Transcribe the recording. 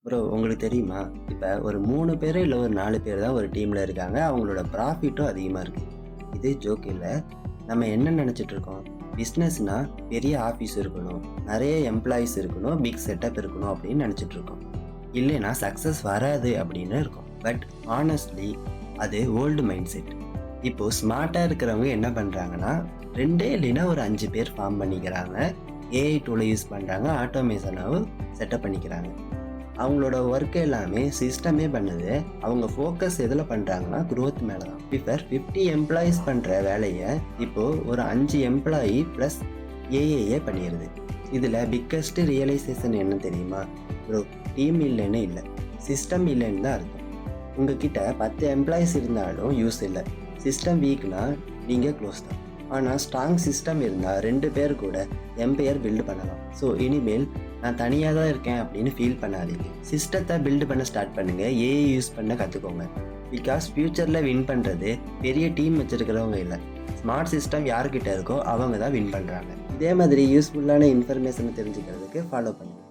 Bro உங்களுக்கு தெரியுமா? இப்ப ஒரு 3 பேரு இல்ல ஒரு 4 பேர் தான் ஒரு டீம்ல இருக்காங்க. அவங்களோட ப்ராஃபிட்டும் அதிகமா இருக்கு. இது ஜோக் இல்ல. நம்ம என்ன நெனச்சிட்டு இருக்கோம்? பிசினஸ்னா பெரிய ஆஃபீஸ் இருக்கணும், நெறைய எம்ப்ளாயீஸ் இருக்கணும், பிக் செட்டப் இருக்கணும் அப்படின்னு நெனச்சிட்டு இருக்கோம். இல்லைனா சக்சஸ் வராது அப்படின்னு இருக்கும். பட் ஹானஸ்ட்லி அது ஓல்டு மைண்ட் செட். இப்போ ஸ்மார்ட்டா இருக்கிறவங்க என்ன பண்றாங்கன்னா, 2 இல்லைன்னா ஒரு 5 பேர் ஃபார்ம் பண்ணிக்கிறாங்க. ஏஐ டூல யூஸ் பண்றாங்க. ஆட்டோமேஷனாவும் செட்டப் பண்ணிக்கிறாங்க. அவங்களோட ஒர்க் எல்லாமே சிஸ்டமே பண்ணுது. அவங்க ஃபோக்கஸ் எதுல பண்றாங்கன்னா, குரோத் மேல தான். பிஃபர் 50 எம்ப்ளாயீஸ் பண்ற வேலைய இப்போ ஒரு 5 எம்ப்ளாயி பிளஸ் ஏஐயே பண்ணிருது. இதுல பிக்கஸ்ட் ரியலைசேஷன் என்ன தெரியுமா? ப்ரோ டீம் இல்லைன்னு இல்ல. சிஸ்டம் இல்லைன்னு தான் அர்த்தம். உங்ககிட்ட 10 எம்ப்ளாயீஸ் இருந்தாலும் யூஸ் இல்ல. சிஸ்டம் வீக்னா நீங்க க்ளோஸ் தான். ஆனா ஸ்ட்ராங் சிஸ்டம் இருந்தா 2 பேர் கூட எம்பையர் பில்ட் பண்ணலாம். ஸோ இனிமேல் நான் தனியாக தான் இருக்கேன் அப்படின்னு ஃபீல் பண்ணாதீங்க. சிஸ்டத்தை பில்ட் பண்ண ஸ்டார்ட் பண்ணுங்க. ஏஐ யூஸ் பண்ண கற்றுக்கோங்க. பிகாஸ் ஃபியூச்சரில் வின் பண்ணுறது பெரிய டீம் வச்சிருக்கிறவங்க இல்லை, ஸ்மார்ட் சிஸ்டம் யார்கிட்ட இருக்கோ அவங்க தான் வின் பண்ணுறாங்க. இதே மாதிரி யூஸ்ஃபுல்லான இன்ஃபர்மேஷனை தெரிஞ்சுக்கிறதுக்கு ஃபாலோ பண்ணுங்கள்.